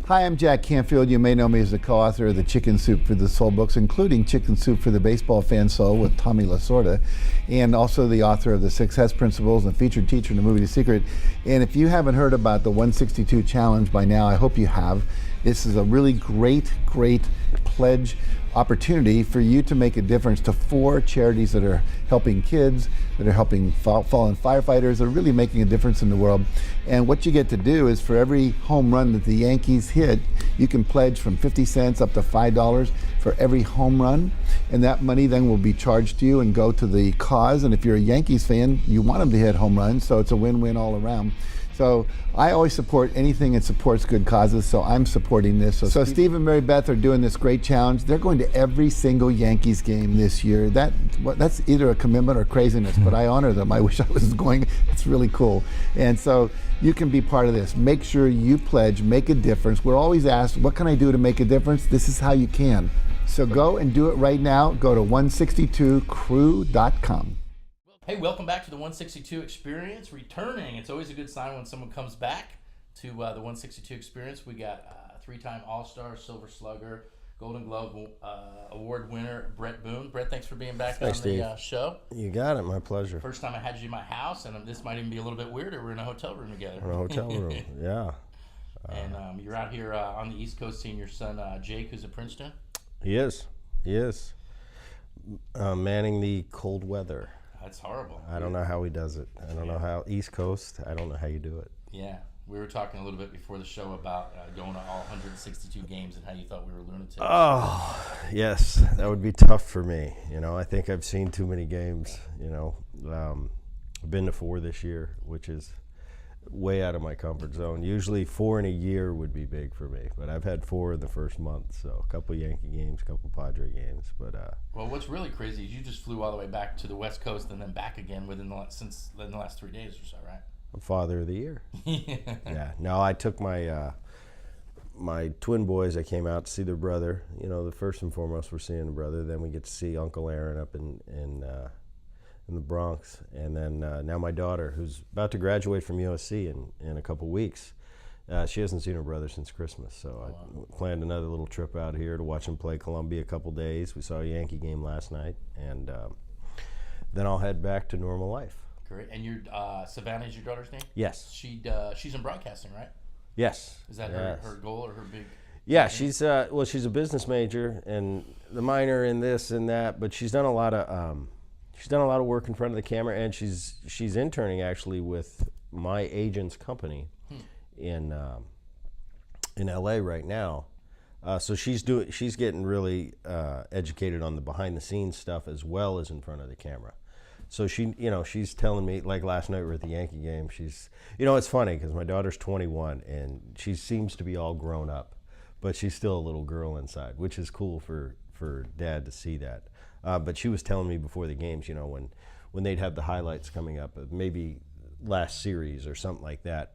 Hi, I'm Jack Canfield. You may know me as the co-author of the Chicken Soup for the Soul books, including Chicken Soup for the Baseball Fan Soul with Tommy Lasorda, and also the author of the Success Principles and featured teacher in the movie The Secret. And if you haven't heard about the 162 Challenge by now, I hope you have. This is a really great pledge opportunity for you to make a difference to 4 charities that are helping kids, that are helping fallen firefighters, that are really making a difference in the world. And what you get to do is for every home run that the Yankees hit, you can pledge from 50 cents up to $5 for every home run. And that money then will be charged to you and go to the cause. And if you're a Yankees fan, you want them to hit home runs, so it's a win-win all around. So I always support anything that supports good causes, so I'm supporting this. So Steve and Marybeth are doing this great challenge. They're going to every single Yankees game this year. That's either a commitment or craziness, but I honor them. I wish I was going. It's really cool. And so you can be part of this. Make sure you pledge, make a difference. We're always asked, what can I do to make a difference? This is how you can. So go and do it right now. Go to 162crew.com. Hey, welcome back to the 162 Experience. Returning, it's always a good sign when someone comes back to the 162 Experience. We got 3-time All-Star, Silver Slugger, Golden Glove Award winner, Bret Boone. Bret, thanks for being back on the show. You got it, my pleasure. First time I had you in my house, and this might even be a little bit weirder. We're in a hotel room together. In a hotel room, yeah. And you're out here on the East Coast seeing your son, Jake, who's at Princeton. He is. Manning the cold weather. That's horrible. I don't know how he does it. I don't know how, East Coast, I don't know how you do it. Yeah. We were talking a little bit before the show about going to all 162 games and how you thought we were lunatics. Oh, yes. That would be tough for me. I think I've seen too many games. I've been to 4 this year, which is way out of my comfort zone. Usually 4 in a year would be big for me, but I've had 4 in the first month, so a couple Yankee games, a couple Padre games. But well, what's really crazy is you just flew all the way back to the West Coast and then back again within the last 3 days or so, right? I'm Father of the Year. Yeah. No, I took my my twin boys. I came out to see their brother. The first and foremost, we're seeing the brother. Then we get to see Uncle Aaron up in the Bronx, and then now my daughter, who's about to graduate from USC in a couple weeks. She hasn't seen her brother since Christmas, so I planned another little trip out here to watch him play Columbia a couple days. We saw a Yankee game last night, and then I'll head back to normal life. Great. And your Savannah is your daughter's name? Yes. She's in broadcasting, right? Yes. Is that her goal or her big? Yeah, she's a business major and the minor in this and that, but she's done a lot of work in front of the camera, and she's interning actually with my agent's company in LA right now. So she's getting really educated on the behind the scenes stuff as well as in front of the camera. So she's telling me, like last night we were at the Yankee game, it's funny because my daughter's 21 and she seems to be all grown up, but she's still a little girl inside, which is cool for Dad to see that. But she was telling me before the games, when they'd have the highlights coming up, maybe last series or something like that.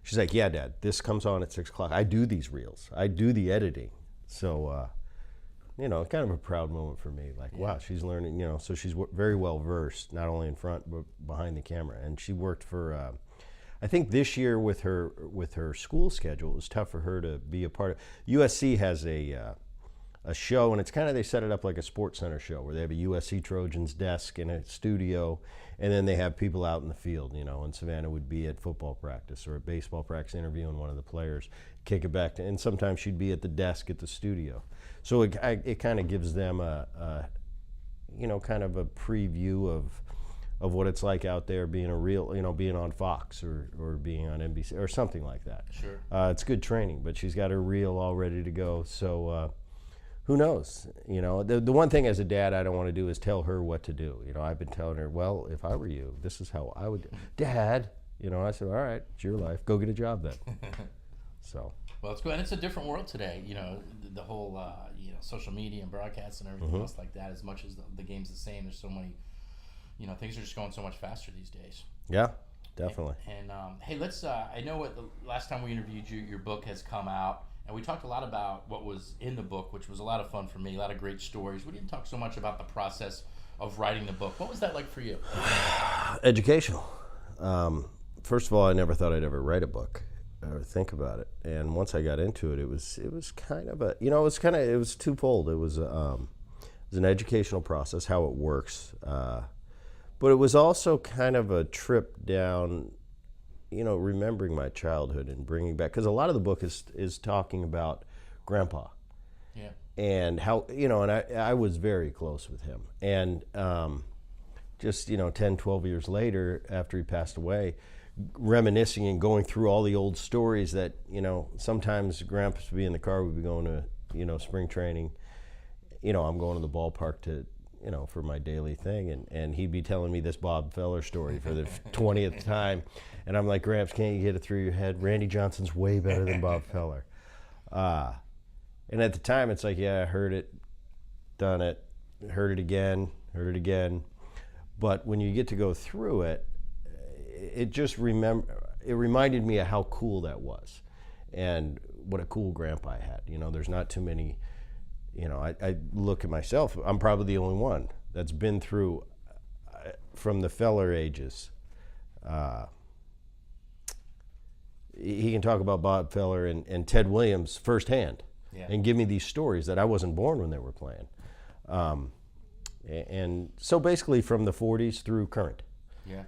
She's like, "Yeah, Dad, this comes on at 6 o'clock. I do these reels. I do the editing." So, kind of a proud moment for me. Like, wow, she's learning. So she's very well versed, not only in front but behind the camera. And she worked for. I think this year with her school schedule, it was tough for her to be a part of. USC has a show, and it's kind of, they set it up like a Sports Center show where they have a USC Trojans desk and a studio, and then they have people out in the field, and Savannah would be at football practice or at baseball practice interviewing one of the players, kick it back to, and sometimes she'd be at the desk at the studio. So it kind of gives them a kind of a preview of what it's like out there being a real, being on Fox or being on NBC or something like that. Sure. It's good training, but she's got her reel all ready to go. So, who knows? The one thing as a dad I don't want to do is tell her what to do. I've been telling her, well, if I were you, this is how I would do. Dad, I said, all right, it's your life. Go get a job then. So. Well, it's good, and it's a different world today. The whole social media and broadcasts and everything else like that. As much as the game's the same, there's so many. Things are just going so much faster these days. Yeah, definitely. And hey, let's. I know the last time we interviewed you, your book has come out. And we talked a lot about what was in the book, which was a lot of fun for me, a lot of great stories. We didn't talk so much about the process of writing the book. What was that like for you? Educational. First of all, I never thought I'd ever write a book. or think about it. And once I got into it, it was kind of a, it was twofold. It was an educational process, how it works, but it was also kind of a trip down, remembering my childhood and bringing back, because a lot of the book is talking about Grandpa. Yeah. And how, and I was very close with him. And just, 10, 12 years later, after he passed away, reminiscing and going through all the old stories that, sometimes Grandpa would be in the car, we'd be going to, spring training. I'm going to the ballpark to, for my daily thing. And he'd be telling me this Bob Feller story for the 20th time. And I'm like, Gramps, can't you get it through your head? Randy Johnson's way better than Bob Feller. And at the time, it's like, yeah, I heard it, done it, heard it again. But when you get to go through it, it reminded me of how cool that was and what a cool grandpa I had. There's not too many, I look at myself, I'm probably the only one that's been through, from the Feller ages. He can talk about Bob Feller and Ted Williams firsthand. Yeah. And give me these stories that I wasn't born when they were playing. And so basically from the 40s through current. Yeah.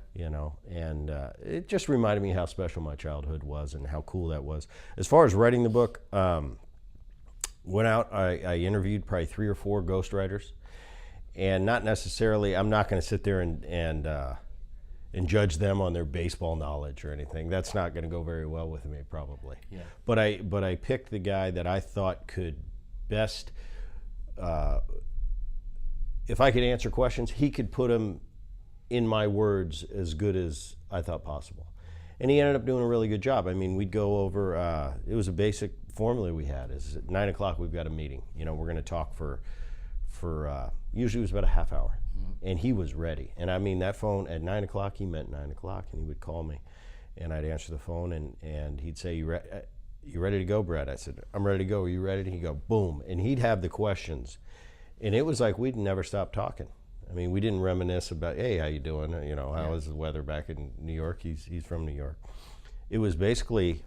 And it just reminded me how special my childhood was and how cool that was. As far as writing the book, went out, I interviewed probably 3 or 4 ghostwriters. And not necessarily, I'm not going to sit there and judge them on their baseball knowledge or anything. That's not going to go very well with me, probably. Yeah. But I picked the guy that I thought could best, if I could answer questions, he could put them in my words as good as I thought possible. And he ended up doing a really good job. I mean, we'd go over, it was a basic formula we had. Is at 9 o'clock we've got a meeting. We're going to talk for usually it was about a half hour. And he was ready. And I mean, that phone at 9 o'clock, he meant 9 o'clock, and he would call me. And I'd answer the phone, and he'd say, you ready to go, Brett? I said, I'm ready to go. Are you ready? And he'd go, boom. And he'd have the questions. And it was like we'd never stop talking. I mean, we didn't reminisce about, hey, how you doing? How is the weather back in New York? He's from New York. It was basically,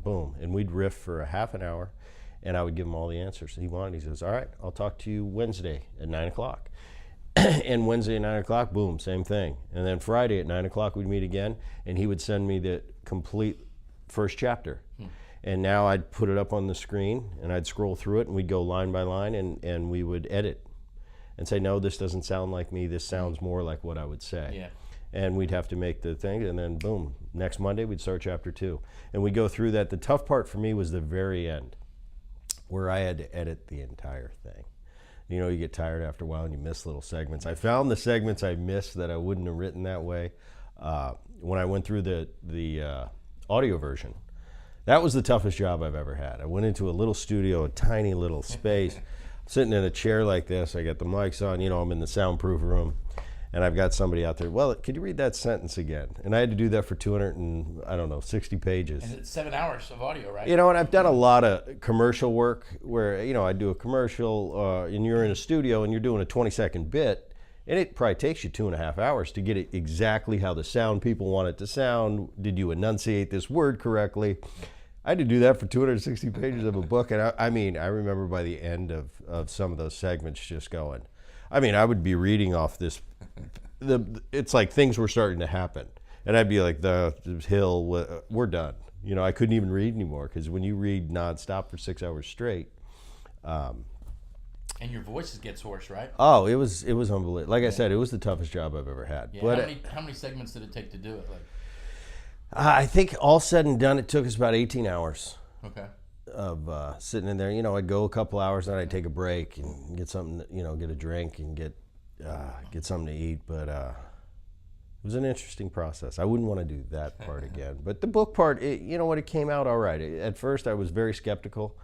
boom. And we'd riff for a half an hour, and I would give him all the answers he wanted. He says, all right, I'll talk to you Wednesday at 9 o'clock. And Wednesday at 9 o'clock, boom, same thing. And then Friday at 9 o'clock, we'd meet again, and he would send me the complete first chapter. And now I'd put it up on the screen, and I'd scroll through it, and we'd go line by line, and we would edit and say, no, this doesn't sound like me. This sounds more like what I would say. Yeah. And we'd have to make the thing, and then boom, next Monday, we'd start chapter 2. And we'd go through that. The tough part for me was the very end, where I had to edit the entire thing. You get tired after a while and you miss little segments. I found the segments I missed that I wouldn't have written that way when I went through the audio version. That was the toughest job I've ever had. I went into a little studio, a tiny little space, sitting in a chair like this. I got the mics on, I'm in the soundproof room, and I've got somebody out there, well, could you read that sentence again? And I had to do that for 60 pages. And it's 7 hours of audio, right? And I've done a lot of commercial work where, I do a commercial and you're in a studio and you're doing a 20-second bit, and it probably takes you 2.5 hours to get it exactly how the sound people want it to sound. Did you enunciate this word correctly? I had to do that for 260 pages of a book. And I remember by the end of some of those segments just going, I would be reading off this, it's like things were starting to happen. And I'd be like, the hill, we're done. I couldn't even read anymore, because when you read nonstop for 6 hours straight. And your voice gets hoarse, right? Oh, it was unbelievable. Like I said, it was the toughest job I've ever had. Yeah. But How many segments did it take to do it? I think all said and done, it took us about 18 hours. Okay. Of sitting in there. I'd go a couple hours, then I'd take a break and get something, get a drink and get something to eat. But it was an interesting process. I wouldn't want to do that part again. But the book part, it came out all right. At first, I was very skeptical.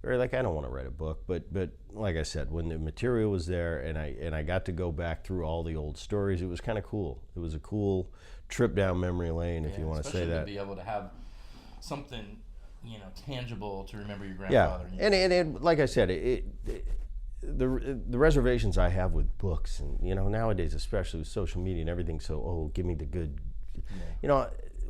Very I don't want to write a book. But like I said, when the material was there and I got to go back through all the old stories, it was kind of cool. It was a cool trip down memory lane, if you want to say that. To be able to have something, tangible to remember your grandfather. Yeah, and like I said, the reservations I have with books, and nowadays, especially with social media and everything, so give me the good.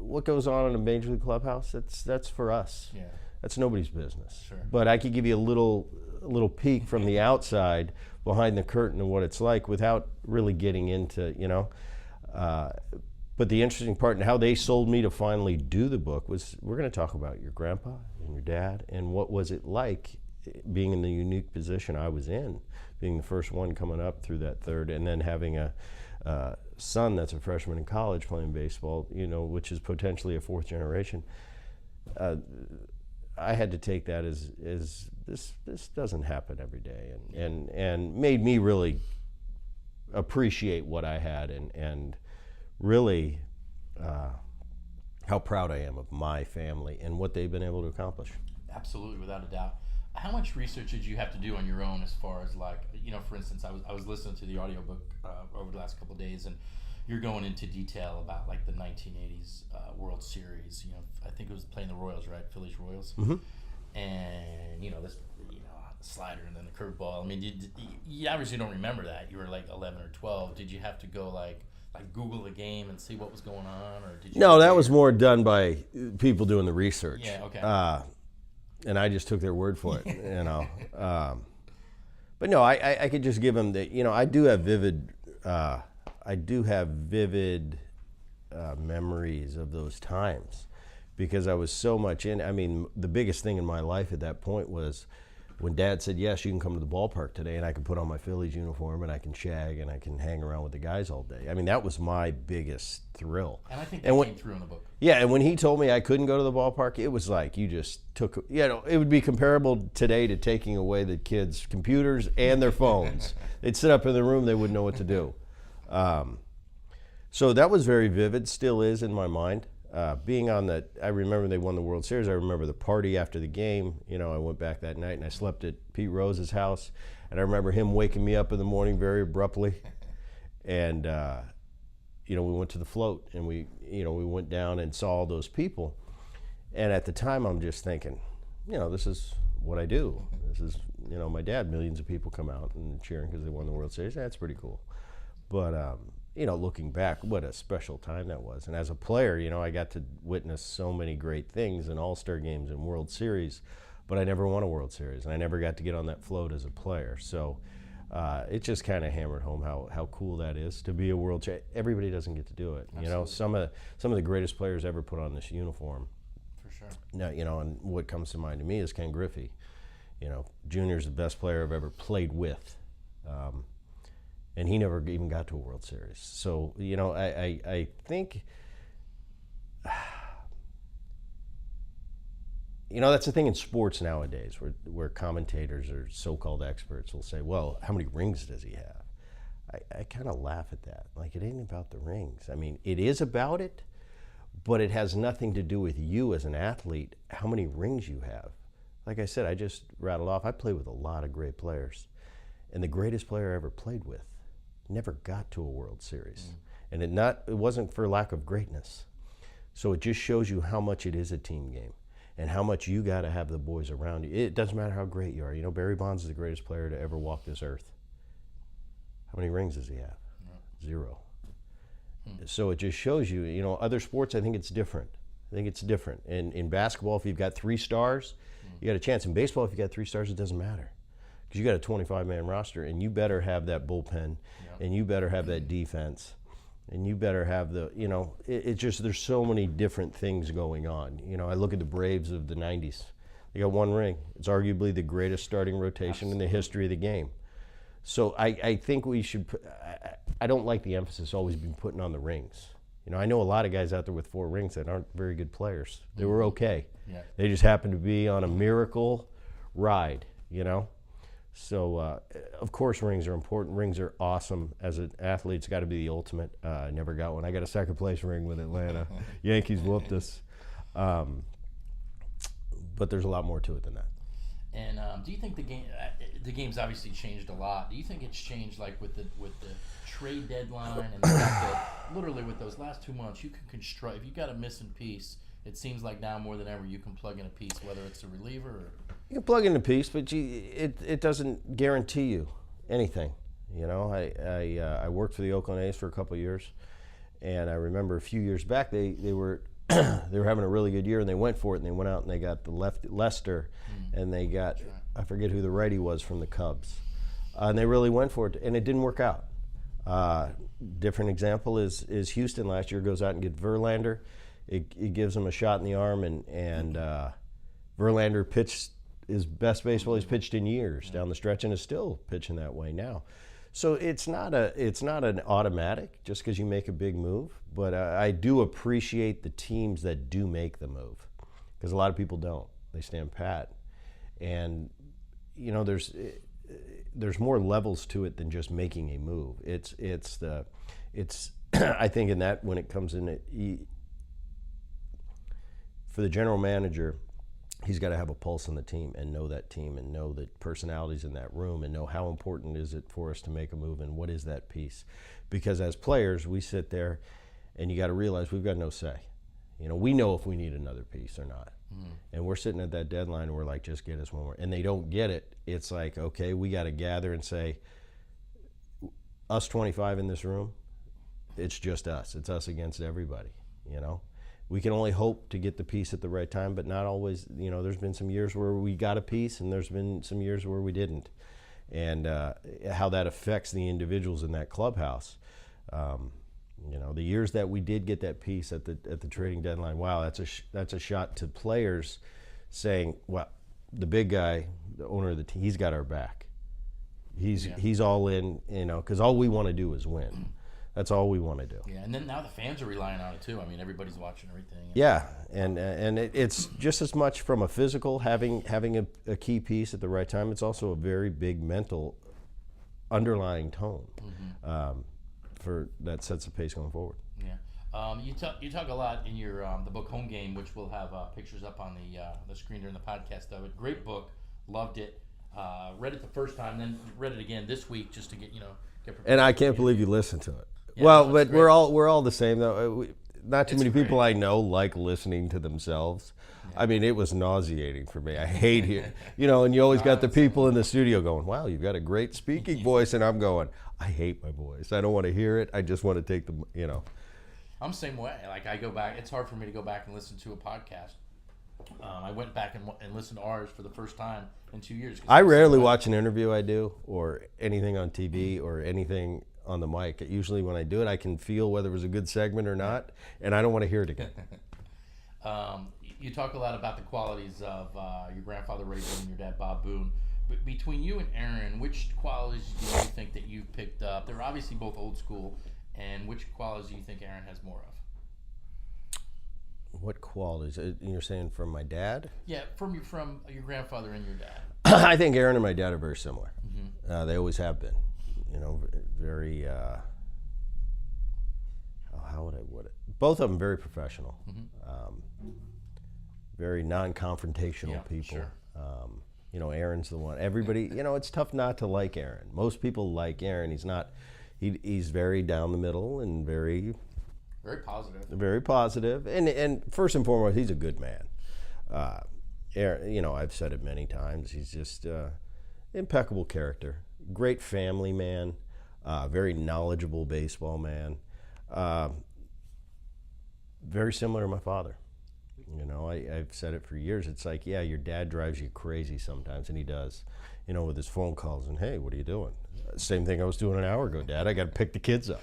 what goes on in a major league clubhouse, that's for us. Yeah. That's nobody's business. Sure. But I could give you a little peek from the outside behind the curtain of what it's like without really getting into, but the interesting part and how they sold me to finally do the book was, we're going to talk about your grandpa and your dad and what was it like being in the unique position I was in, being the first one coming up through that third, and then having a son that's a freshman in college playing baseball, which is potentially a fourth generation. I had to take that as this doesn't happen every day, and made me really appreciate what I had and really how proud I am of my family and what they've been able to accomplish. Absolutely, without a doubt. How much research did you have to do on your own as far as for instance, I was listening to the audiobook over the last couple of days, and you're going into detail about the 1980s World Series. I think it was playing the Royals, right? Phillies Royals. Mm-hmm. And this the slider and then the curveball. I mean, you obviously don't remember that. You were 11 or 12. Did you have to go like Google the game and see what was going on, or did you? No, that was more done by people doing the research. Yeah. Okay. And I just took their word for it, But no, I could just give them I do have vivid memories of those times, because I was so much in. I mean, the biggest thing in my life at that point was when Dad said, yes, you can come to the ballpark today, and I can put on my Phillies uniform and I can shag and I can hang around with the guys all day. I mean, that was my biggest thrill. And I think that came through in the book. Yeah, and when he told me I couldn't go to the ballpark, it was like you just took, it would be comparable today to taking away the kids' computers and their phones. They'd sit up in the room, they wouldn't know what to do. So that was very vivid, still is in my mind. Being on I remember they won the World Series. I remember the party after the game. I went back that night and I slept at Pete Rose's house. And I remember him waking me up in the morning very abruptly. And, we went to the float and we went down and saw all those people. And at the time I'm just thinking, this is what I do. This is, my dad, millions of people come out and cheering because they won the World Series. That's pretty cool. But, looking back, what a special time that was. And as a player, I got to witness so many great things in All-Star games and World Series, but I never won a World Series, and I never got to get on that float as a player. So it just kind of hammered home how cool that is to be a world champion. Everybody doesn't get to do it. Absolutely. Some of the greatest players ever put on this uniform. For sure. Now, and what comes to mind to me is Ken Griffey. Junior's the best player I've ever played with. And he never even got to a World Series. So, I think, that's the thing in sports nowadays where commentators or so-called experts will say, well, how many rings does he have? I kind of laugh at that. Like, it ain't about the rings. I mean, it is about it, but it has nothing to do with you as an athlete, how many rings you have. Like I said, I just rattled off, I played with a lot of great players. And the greatest player I ever played with never got to a World Series. And it wasn't for lack of greatness. So it just shows you how much it is a team game and how much you got to have the boys around you. It doesn't matter how great you are. Barry Bonds is the greatest player to ever walk this earth. How many rings does he have? No. 0. So it just shows you, other sports, I think it's different. In basketball, if you've got 3 stars, you got a chance. In baseball, if you got 3 stars, it doesn't matter. Because you got a 25-man roster, and you better have that bullpen, and you better have that defense, and you better have it's just, there's so many different things going on. I look at the Braves of the 90s. They got 1 ring. It's arguably the greatest starting rotation in the history of the game. So I think we should, I don't like the emphasis always being putting on the rings. I know a lot of guys out there with 4 rings that aren't very good players. They were okay. Yeah. They just happened to be on a miracle ride, So, of course, rings are important. Rings are awesome. As an athlete, it's got to be the ultimate. I never got one. I got a second-place ring with Atlanta. Yankees whooped us. But there's a lot more to it than that. And do you think the game's obviously changed a lot? Do you think it's changed with the trade deadline and the fact that literally with those last 2 months you can construct, if you got a missing piece, it seems like now more than ever you can plug in a piece, whether it's a reliever or... You can plug in a piece, but it doesn't guarantee you anything. I worked for the Oakland A's for a couple of years, and I remember a few years back they were they were having a really good year, and they went for it, and they went out and they got the Lester, and they got, I forget who the righty was from the Cubs. And they really went for it, and it didn't work out. Different example is Houston last year goes out and gets Verlander. It gives him a shot in the arm, and Verlander pitched his best baseball he's pitched in years down the stretch, and is still pitching that way now. So it's not an automatic just because you make a big move, but I do appreciate the teams that do make the move, because a lot of people don't. They stand pat, and you know there's more levels to it than just making a move. It's I think in that when it comes in for the general manager, he's got to have a pulse on the team and know that team and know the personalities in that room and know how important is it for us to make a move and what is that piece. Because as players, we sit there and you got to realize we've got no say. You know, we know if we need another piece or not. And we're sitting at that deadline and we're like, just get us one more. And they don't get it. It's like, okay, we got to gather and say, us 25 in this room, it's just us. It's us against everybody, you know. We can only hope to get the piece at the right time, but not always. You know, there's been some years where we got a piece, and there's been some years where we didn't. And how that affects the individuals in that clubhouse. You know, the years that we did get that piece at the trading deadline, wow, that's a shot to players saying, well, the big guy, the owner of the team, he's got our back. He's all in, you know, because all we want to do is win. That's all we want to do. Yeah, and then now the fans are relying on it too. I mean, everybody's watching everything. Yeah, and it's just as much from a physical, having a key piece at the right time. It's also a very big mental underlying tone for that sets the pace going forward. Yeah, you talk a lot in your the book Home Game, which we'll have pictures up on the screen during the podcast of it. Great book, loved it. Read it the first time, then read it again this week just to get prepared. And I can't believe you listened to it. Yeah, well, no, but great. we're all the same though. Not too many people great. I know like listening to themselves. Yeah. I mean, it was nauseating for me. I hate it. You know, and you always got the people in the studio going, "Wow, you've got a great speaking voice," and I'm going, "I hate my voice. I don't want to hear it. I just want to take the, you know." I'm the same way. Like I go back. It's hard for me to go back and listen to a podcast. I went back and listened to ours for the first time in 2 years. I rarely watch an interview I do or anything on TV or anything on the mic. Usually when I do it, I can feel whether it was a good segment or not, and I don't want to hear it again. You talk a lot about the qualities of your grandfather Ray Boone and your dad Bob Boone. But between you and Aaron, which qualities do you think that you've picked up? They're obviously both old school, and which qualities do you think Aaron has more of? What qualities? You're saying from my dad? Yeah, from your grandfather and your dad. I think Aaron and my dad are very similar. Mm-hmm. They always have been. You know, very. How would I put it? Both of them very professional. Mm-hmm. Very non-confrontational people. Sure. You know, Aaron's the one. Everybody, you know, it's tough not to like Aaron. Most people like Aaron. He's not. He's very down the middle and very positive. Very positive. And first and foremost, he's a good man. Aaron, you know, I've said it many times. He's just impeccable character. Great family man. Very knowledgeable baseball man. Very similar to my father. You know, I've said it for years. It's like, yeah, your dad drives you crazy sometimes, and he does. You know, with his phone calls and, hey, what are you doing? Same thing I was doing an hour ago, Dad. I got to pick the kids up.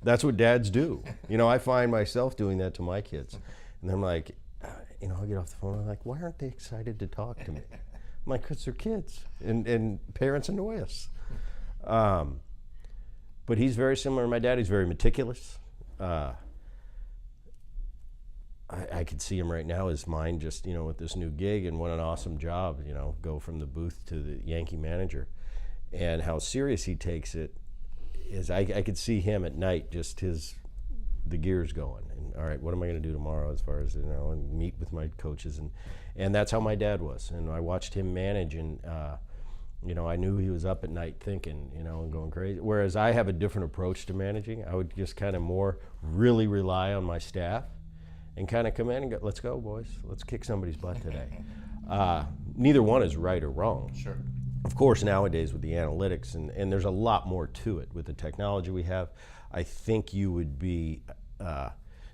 That's what dads do. You know, I find myself doing that to my kids. And I'm like, you know, I get off the phone. I'm like, why aren't they excited to talk to me? I'm like, because they're kids, and parents annoy us. But he's very similar to my dad. He's very meticulous. I could see him right now, his mind just, you know, with this new gig, and what an awesome job, you know, go from the booth to the Yankee manager. And how serious he takes it is I could see him at night, just the gears going. And all right, what am I going to do tomorrow as far as, you know, and meet with my coaches. And that's how my dad was. And I watched him manage, and, you know, I knew he was up at night thinking, you know, and going crazy. Whereas I have a different approach to managing. I would just kind of more really rely on my staff and kind of come in and go, let's go, boys. Let's kick somebody's butt today. Neither one is right or wrong. Sure. Of course, nowadays with the analytics, and there's a lot more to it with the technology we have, I think you would be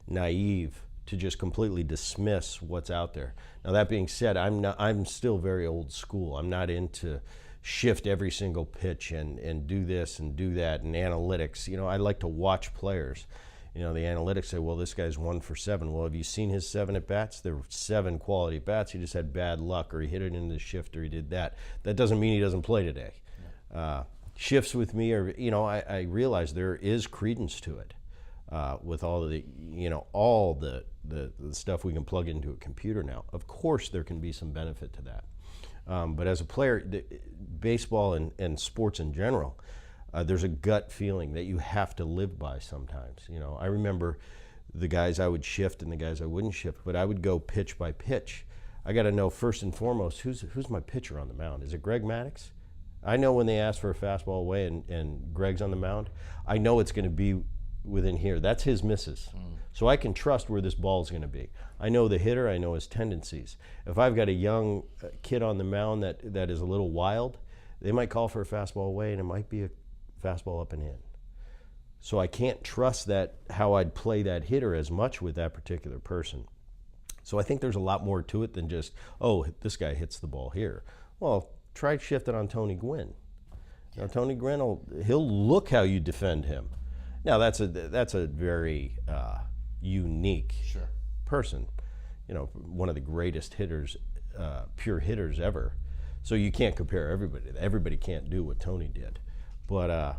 naive to just completely dismiss what's out there. Now that being said, I'm still very old school. I'm not into shift every single pitch and do this and do that and analytics. You know, I like to watch players. You know, the analytics say, well, this guy's 1 for 7. Well, have you seen his 7 at bats? There were 7 quality at bats. He just had bad luck, or he hit it into the shift, or he did that. That doesn't mean he doesn't play today. Yeah. Shifts with me are, you know, I realize there is credence to it with all of the, you know, all the stuff we can plug into a computer now. Of course, there can be some benefit to that. But as a player, baseball and sports in general, there's a gut feeling that you have to live by sometimes. You know, I remember the guys I would shift and the guys I wouldn't shift, but I would go pitch by pitch. I got to know first and foremost, who's my pitcher on the mound? Is it Greg Maddux? I know when they ask for a fastball away and Greg's on the mound, I know it's going to be within here. That's his misses. So I can trust where this ball is going to be. I know the hitter, I know his tendencies. If I've got a young kid on the mound that is a little wild, they might call for a fastball away and it might be a fastball up and in. So I can't trust that how I'd play that hitter as much with that particular person. So I think there's a lot more to it than just, oh, this guy hits the ball here. Well, try shifting on Tony Gwynn. You know, Tony Gwynn, he'll look how you defend him. Now that's a very unique person. You know, one of the greatest hitters, pure hitters ever. So you can't compare everybody. Everybody can't do what Tony did. But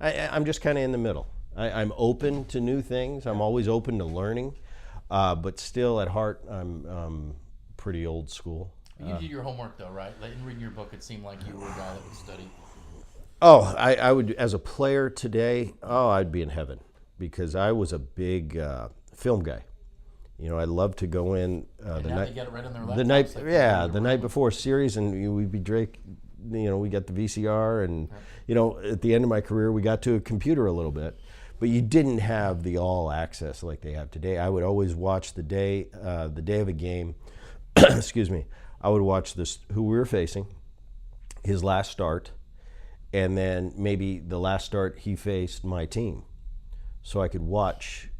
I'm just kind of in the middle. I'm open to new things. I'm always open to learning. But still, at heart, I'm pretty old school. You did your homework, though, right? In reading your book, it seemed like you were a guy that would study. Oh, I would, as a player today, I'd be in heaven because I was a big film guy. You know, I love to go in the night. They get it right on their laptops, the night before a series, and we'd be Drake. You know, we got the VCR, and you know, at the end of my career, we got to a computer a little bit, but you didn't have the all access like they have today. I would always watch the day of a game. Excuse me. I would watch who we were facing, his last start, and then maybe the last start he faced my team, so I could watch,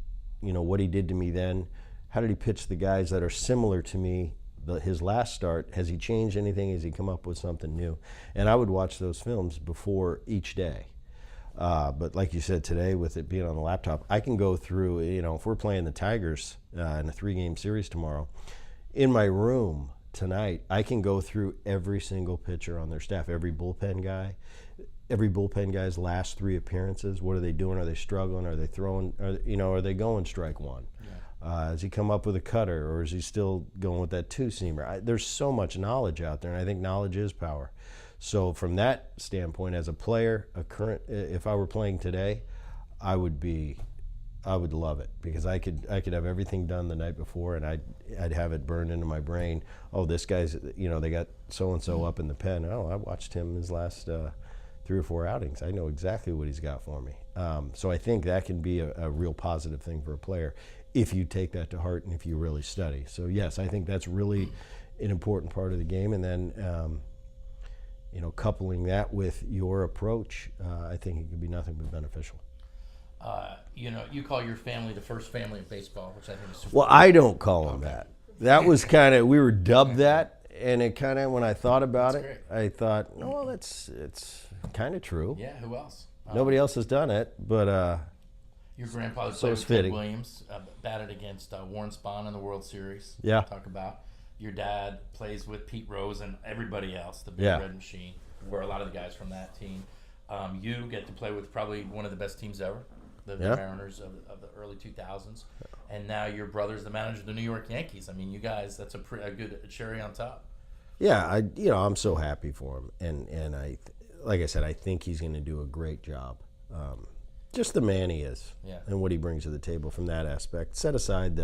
you know, what he did to me then. How did he pitch the guys that are similar to me? His last start, has he changed anything? Has he come up with something new? And I would watch those films before each day. But like you said today, with it being on the laptop, I can go through, you know, if we're playing the Tigers in a 3-game series tomorrow, in my room tonight, I can go through every single pitcher on their staff, every bullpen guy's last 3 appearances. What are they doing? Are they struggling? Are they throwing? Are they going strike one? Has he come up with a cutter, or is he still going with that 2-seamer? There's so much knowledge out there, and I think knowledge is power. So from that standpoint, as a player, if I were playing today, I would love it because I could have everything done the night before, and I'd have it burned into my brain. Oh, this guy's, you know, they got so and so up in the pen. Oh, I watched him his last 3 or 4 outings. I know exactly what he's got for me. So I think that can be a real positive thing for a player if you take that to heart and if you really study. So yes, I think that's really an important part of the game. And then, you know, coupling that with your approach, I think it could be nothing but beneficial. You know, you call your family the first family of baseball, which I think is super Well, cool. I don't call them that. That was kind of, we were dubbed that, and it kind of, when I thought about That's it, great. I thought, well, it's kind of true. Yeah, who else? Nobody else has done it, but Your grandfather So played it's with Ted fitting. Williams, batted against Warren Spahn in the World Series. Yeah. Talk about your dad plays with Pete Rose and everybody else, the Big Yeah. Red Machine, where a lot of the guys from that team. You get to play with probably one of the best teams ever, the Yeah. Mariners of the early 2000s. And now your brother's the manager of the New York Yankees. I mean, you guys, that's a good cherry on top. yeah, I'm so happy for him, and like I said, I think he's going to do a great job. Just the man he is, Yeah. and what he brings to the table from that aspect. Set aside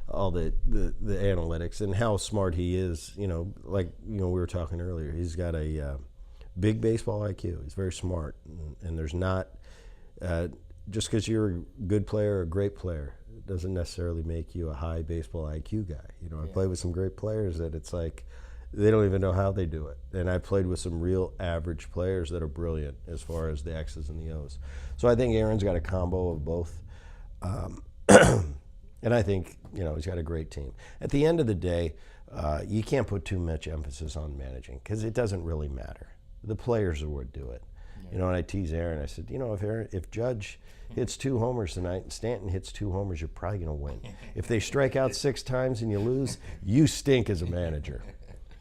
all the analytics and how smart he is. You know, like we were talking earlier, he's got a big baseball IQ. He's very smart, and there's not just because you're a good player or a great player, it doesn't necessarily make you a high baseball IQ guy. You know, I play with some great players that it's like they don't even know how they do it. And I played with some real average players that are brilliant as far as the X's and the O's. So I think Aaron's got a combo of both. And I think, he's got a great team. At the end of the day, you can't put too much emphasis on managing because it doesn't really matter. The players are what do it. And I tease Aaron, I said, if Judge hits 2 homers tonight and Stanton hits 2 homers, you're probably going to win. If they strike out 6 times and you lose, you stink as a manager.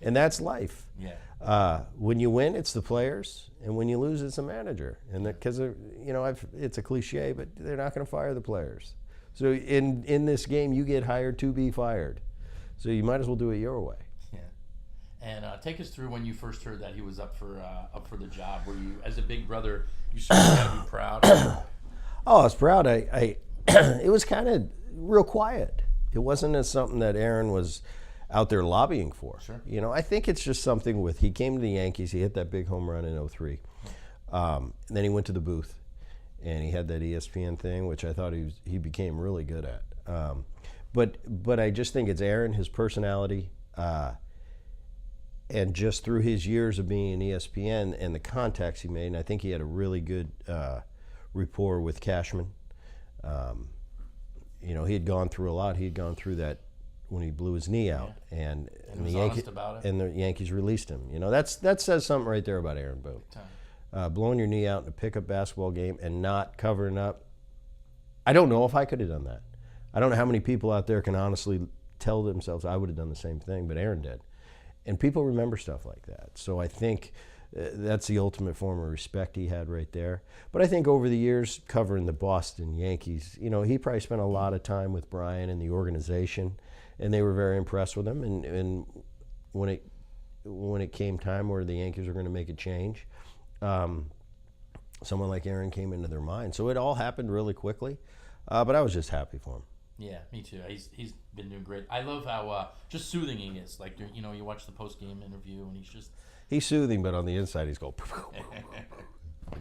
And that's life. Yeah. When you win, it's the players, and when you lose, it's the manager. And because it's a cliche, but they're not going to fire the players. So in this game, you get hired to be fired. So you might as well do it your way. Yeah. And take us through when you first heard that he was up for the job. Were you, as a big brother, you certainly got to be proud? Oh, I was proud. I it was kind of real quiet. It wasn't as something that Aaron was out there lobbying for. Sure. I think it's just something he came to the Yankees, he hit that big home run in 2003. And then he went to the booth, and he had that ESPN thing, which I thought he became really good at. But I just think it's Aaron, his personality, and just through his years of being in ESPN and the contacts he made, and I think he had a really good rapport with Cashman. He had gone through a lot. He had gone through that when he blew his knee out, and was honest about it. And the Yankees released him. That says something right there about Aaron Boone. Blowing your knee out in a pickup basketball game and not covering up. I don't know if I could have done that. I don't know how many people out there can honestly tell themselves I would have done the same thing, but Aaron did. And people remember stuff like that. So I think that's the ultimate form of respect he had right there. But I think over the years, covering the Boston Yankees, he probably spent a lot of time with Brian and the organization, and they were very impressed with him. And when it came time where the Yankees were going to make a change, someone like Aaron came into their mind. So it all happened really quickly, but I was just happy for him. Yeah, me too. He's been doing great. I love how just soothing he is. Like, you watch the post-game interview, and he's soothing, but on the inside he's going.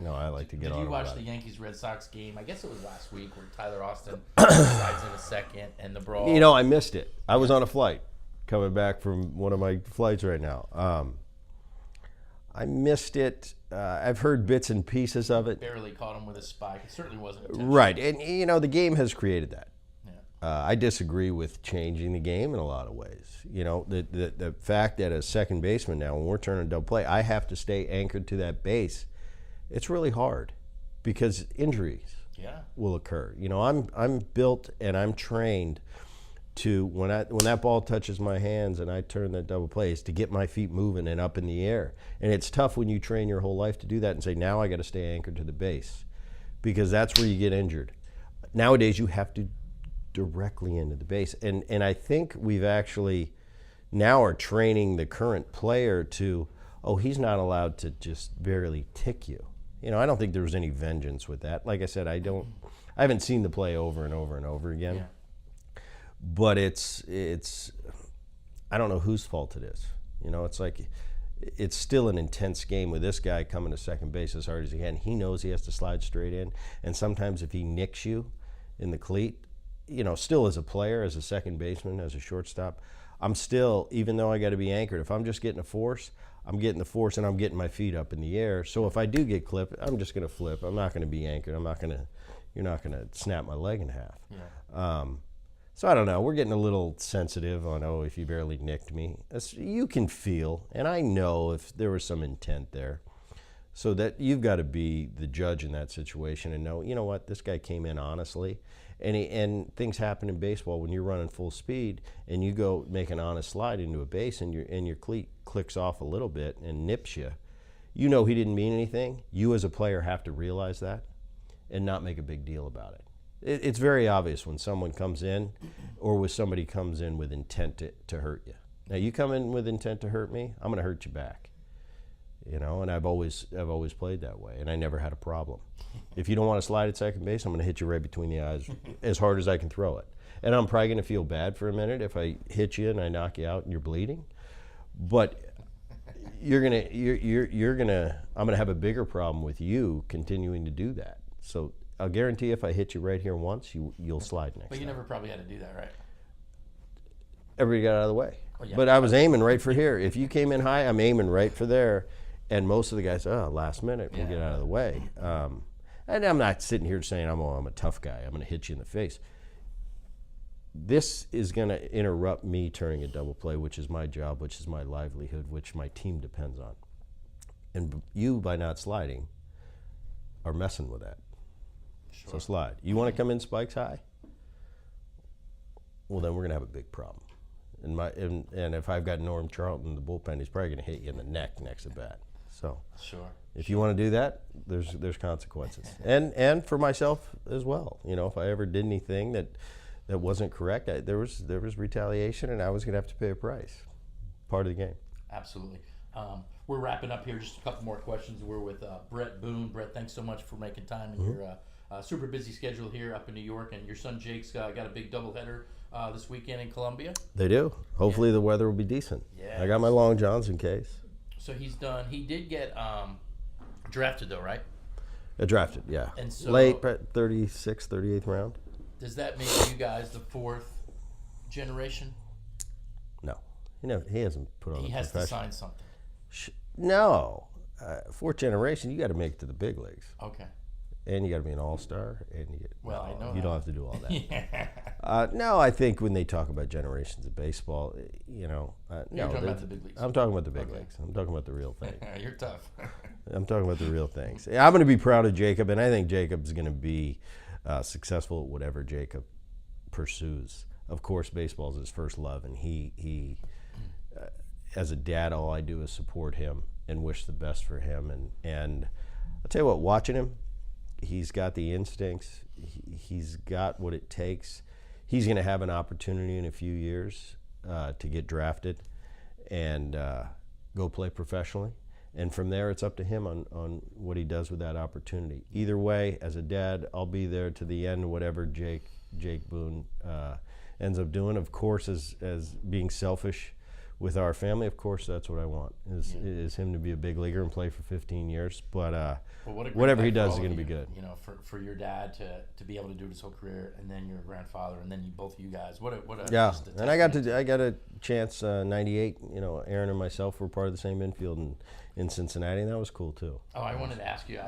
I like to get on. Did you watch the Yankees-Red Sox game? I guess it was last week where Tyler Austin slides in a second and the brawl. I missed it. I was on a flight coming back from one of my flights right now. I missed it. I've heard bits and pieces of it. Barely caught him with a spike. It certainly wasn't intentional. Right, and the game has created that. I disagree with changing the game in a lot of ways. The fact that as second baseman now, when we're turning double play, I have to stay anchored to that base. It's really hard because injuries will occur. I'm built and I'm trained to when that ball touches my hands and I turn that double play is to get my feet moving and up in the air. And it's tough when you train your whole life to do that and say, now I got to stay anchored to the base, because that's where you get injured. Nowadays you have to directly into the base. And I think we've actually now are training the current player to, he's not allowed to just barely tick you. I don't think there was any vengeance with that. Like I said, I haven't seen the play over and over and over again. Yeah. But it's I don't know whose fault it is. It's like it's still an intense game with this guy coming to second base as hard as he can. He knows he has to slide straight in, and sometimes if he nicks you in the cleat, still as a player, as a second baseman, as a shortstop, I'm still, even though I got to be anchored, if I'm just getting a force, I'm getting the force and I'm getting my feet up in the air. So if I do get clipped, I'm just going to flip. I'm not going to be anchored. You're not going to snap my leg in half. Yeah. So I don't know. We're getting a little sensitive on, if you barely nicked me. You can feel, and I know if there was some intent there. So that you've got to be the judge in that situation and know, what, this guy came in honestly. And things happen in baseball when you're running full speed and you go make an honest slide into a base and your cleat clicks off a little bit and nips you. He didn't mean anything. You as a player have to realize that and not make a big deal about it. It's very obvious when someone comes in or when somebody comes in with intent to hurt you. Now you come in with intent to hurt me, I'm going to hurt you back. And I've always played that way, and I never had a problem. If you don't want to slide at second base, I'm going to hit you right between the eyes as hard as I can throw it. And I'm probably going to feel bad for a minute if I hit you and I knock you out and you're bleeding. But I'm going to have a bigger problem with you continuing to do that. So I'll guarantee if I hit you right here once, you'll slide next time. But you never probably had to do that, right? Everybody got out of the way. Oh, yeah. But I was aiming right for here. If you came in high, I'm aiming right for there. And most of the guys, last minute, we'll get out of the way. And I'm not sitting here saying I'm a tough guy. I'm going to hit you in the face. this is going to interrupt me turning a double play, which is my job, which is my livelihood, which my team depends on. And you, by not sliding, are messing with that. Sure. So slide. You want to come in spikes high? Well, then we're going to have a big problem. And if I've got Norm Charlton in the bullpen, he's probably going to hit you in the neck next at bat. So Sure. if you want to do that, there's consequences. And for myself as well. You know, if I ever did anything that wasn't correct, there was retaliation, and I was going to have to pay a price. Part of the game. Absolutely. We're wrapping up here. Just a couple more questions. We're with Bret Boone. Bret, thanks so much for making time in your super busy schedule here up in New York. And your son Jake's got a big doubleheader this weekend in Columbia. They do. Hopefully the weather will be decent. Yeah. I got my long johns in case. So he's done. He did get drafted though, right? Drafted, yeah. And so, late 36th, 38th round. Does that make you guys the fourth generation? No. He hasn't put on He a has to professional. sign something. No. Fourth generation, you got to make it to the big leagues. Okay. And you got to be an all-star. And I know you that. don't have to do all that. Yeah. No, I think when they talk about generations of baseball, You're no. talking about the big leagues. I'm talking about the big Okay. leagues. I'm talking about the real thing. You're tough. I'm talking about the real things. I'm going to be proud of Jacob, and I think Jacob's going to be successful at whatever Jacob pursues. Of course, baseball is his first love, and he as a dad, all I do is support him and wish the best for him. And I'll tell you what, watching him, he's got the instincts. He's got what it takes. He's going to have an opportunity in a few years to get drafted and go play professionally. And from there, it's up to him on what he does with that opportunity. Either way, as a dad, I'll be there to the end, whatever Jake Boone ends up doing. Of course, as being selfish with our family, of course, that's what I want, is him to be a big leaguer and play for 15 years. But whatever he does is going to be good. You know, for your dad to be able to do his whole career, and then your grandfather, and then both of you guys. What a Yeah, just a and I got testament. a chance, 98, you know, Aaron and myself were part of the same infield in Cincinnati, and that was cool too. Oh, I wanted to ask you.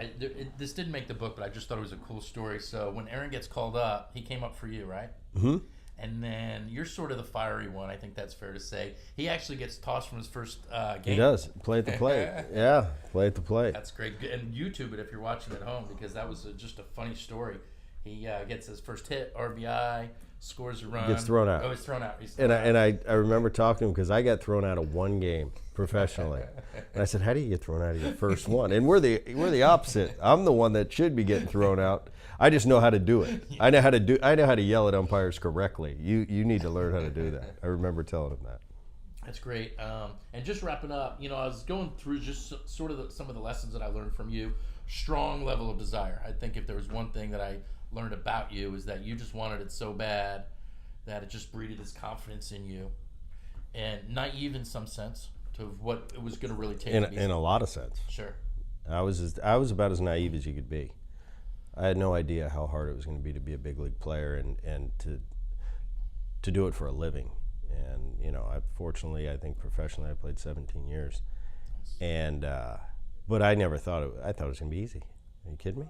This didn't make the book, but I just thought it was a cool story. So when Aaron gets called up, he came up for you, right? Mm-hmm. And then you're sort of the fiery one. I think that's fair to say. He actually gets tossed from his first game. He does. Play at the plate. Yeah, play at the plate. That's great. And YouTube it if you're watching at home, because that was just a funny story. He gets his first hit, RBI, scores a run. Gets thrown out. Oh, he's thrown out. And I remember talking to him because I got thrown out of one game professionally. And I said, how do you get thrown out of your first one? And we're the opposite. I'm the one that should be getting thrown out. I just know how to do it. I know how to yell at umpires correctly. You need to learn how to do that. I remember telling him that. That's great. And just wrapping up, you know, I was going through just sort of some of the lessons that I learned from you. Strong level of desire. I think if there was one thing that I learned about you is that you just wanted it so bad that it just breeded this confidence in you, and naive in some sense to what it was going to really take. In a lot of sense. Sure. I was about as naive as you could be. I had no idea how hard it was going to be a big league player and to do it for a living. And you know, fortunately, I think professionally, I played 17 years. And but I never thought I thought it was going to be easy. Are you kidding me?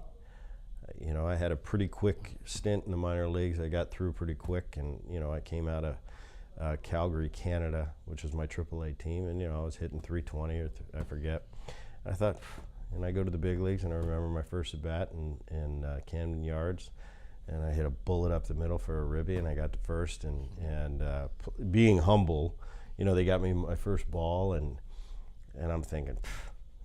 You know, I had a pretty quick stint in the minor leagues. I got through pretty quick, and you know, I came out of Calgary, Canada, which was my AAA team, and you know, I was hitting 320 or I forget. I thought, and I go to the big leagues, and I remember my first at bat in Camden Yards, and I hit a bullet up the middle for a ribby, and I got to first, and being humble, you know, they got me my first ball, and I'm thinking,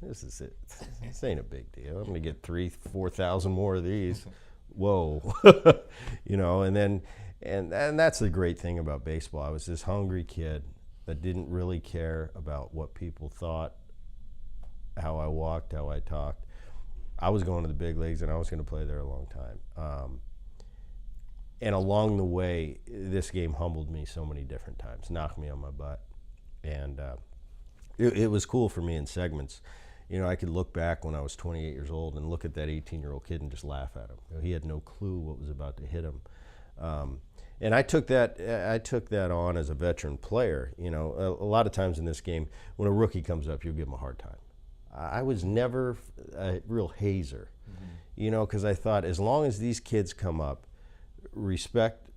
this is it. This ain't a big deal. I'm gonna get 3,000-4,000 more of these. Whoa, you know, and that's the great thing about baseball. I was this hungry kid that didn't really care about what people thought, how I walked, how I talked. I was going to the big leagues, and I was going to play there a long time. And along the way, this game humbled me so many different times, knocked me on my butt. And it was cool for me in segments. You know, I could look back when I was 28 years old and look at that 18-year-old kid and just laugh at him. You know, he had no clue what was about to hit him. And I took that on as a veteran player. You know, a lot of times in this game, when a rookie comes up, you'll give him a hard time. I was never a real hazer, you know, because I thought as long as these kids come up, respect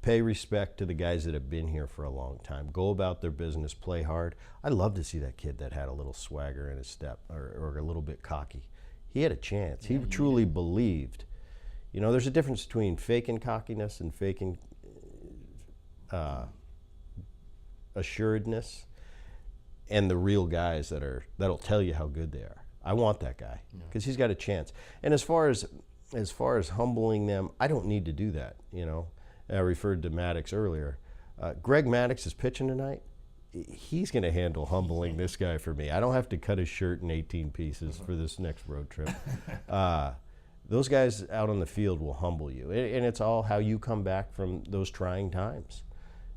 pay respect to the guys that have been here for a long time. Go about their business, play hard. I love to see that kid that had a little swagger in his step or a little bit cocky. He had a chance. He truly believed. You know, there's a difference between faking cockiness and faking assuredness, and the real guys that'll tell you how good they are. I want that guy because he's got a chance. And as far as humbling them, I don't need to do that. You know, I referred to Maddox earlier. Greg Maddox is pitching tonight. He's going to handle humbling this guy for me. I don't have to cut his shirt in 18 pieces for this next road trip. Those guys out on the field will humble you, and it's all how you come back from those trying times.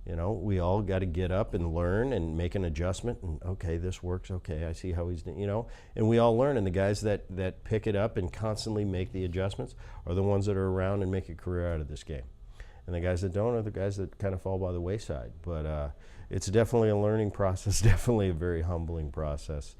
You know, we all got to get up and learn and make an adjustment. And okay, this works. Okay, I see how he's doing. You know, and we all learn. And the guys that pick it up and constantly make the adjustments are the ones that are around and make a career out of this game. And the guys that don't are the guys that kind of fall by the wayside. But it's definitely a learning process. Definitely a very humbling process.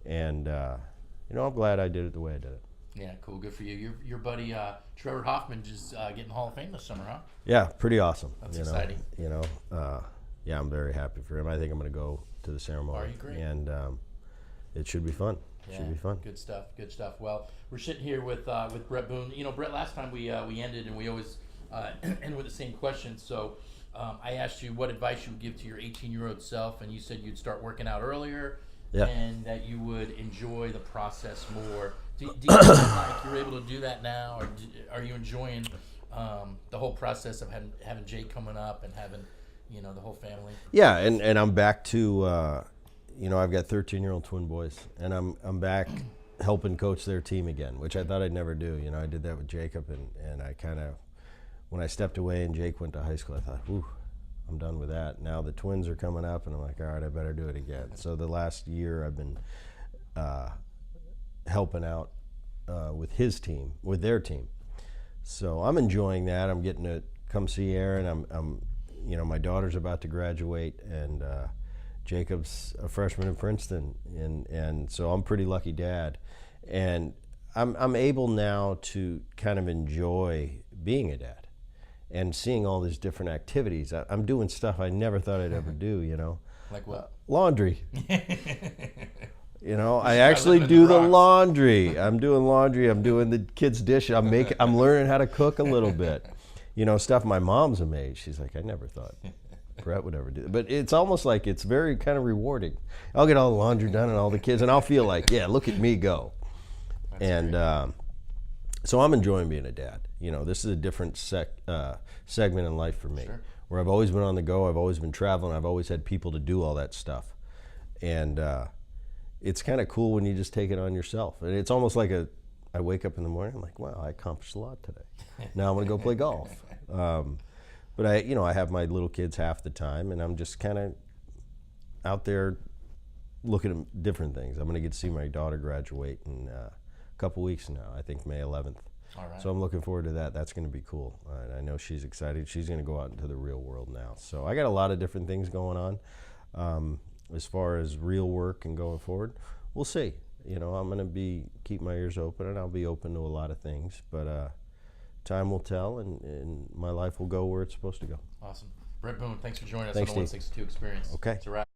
And you know, I'm glad I did it the way I did it. Yeah, cool. Good for you. Your buddy Trevor Hoffman just getting Hall of Fame this summer, huh? Yeah, pretty awesome. That's exciting. You know, yeah, I'm very happy for him. I think I'm going to go to the ceremony. Are you? Great. And it should be fun. Yeah, should be fun. Good stuff. Good stuff. Well, we're sitting here with Bret Boone. You know, Bret, last time we ended, and we always end with the same question. So I asked you what advice you would give to your 18-year-old self, and you said you'd start working out earlier, and that you would enjoy the process more. Do you feel like you're able to do that now, or are you enjoying the whole process of having Jake coming up and having, you know, the whole family? Yeah, and I'm back to, you know, I've got 13-year-old twin boys, and I'm back helping coach their team again, which I thought I'd never do. You know, I did that with Jacob, and I kind of, when I stepped away and Jake went to high school, I thought, whew, I'm done with that. Now the twins are coming up, and I'm like, all right, I better do it again. So the last year I've been helping out with his team, with their team. So I'm enjoying that. I'm getting to come see Aaron. I'm you know, my daughter's about to graduate, and Jacob's a freshman in Princeton, and so I'm pretty lucky dad. And I'm able now to kind of enjoy being a dad and seeing all these different activities. I'm doing stuff I never thought I'd ever do, you know. Like what? Laundry. You know, I actually do the laundry. I'm doing laundry. I'm doing the kids' dishes. I'm learning how to cook a little bit. You know, stuff my mom's amazed. She's like, I never thought Bret would ever do that. But it's almost like it's very kind of rewarding. I'll get all the laundry done and all the kids, and I'll feel like, yeah, look at me go. That's and so I'm enjoying being a dad. You know, this is a different segment in life for me, where I've always been on the go. I've always been traveling. I've always had people to do all that stuff. And it's kind of cool when you just take it on yourself. And it's almost like I wake up in the morning, I'm like, wow, I accomplished a lot today. Now I'm going to go play golf. But I have my little kids half the time, and I'm just kind of out there looking at different things. I'm going to get to see my daughter graduate in a couple weeks now, I think May 11th. All right. So I'm looking forward to that. That's going to be cool. And I know she's excited. She's going to go out into the real world now. So I got a lot of different things going on. As far as real work and going forward, we'll see. You know, I'm going to keep my ears open, and I'll be open to a lot of things. But time will tell, and my life will go where it's supposed to go. Awesome. Bret Boone, thanks for joining us Thanks, on the Steve. 162 Experience. Okay. It's a wrap.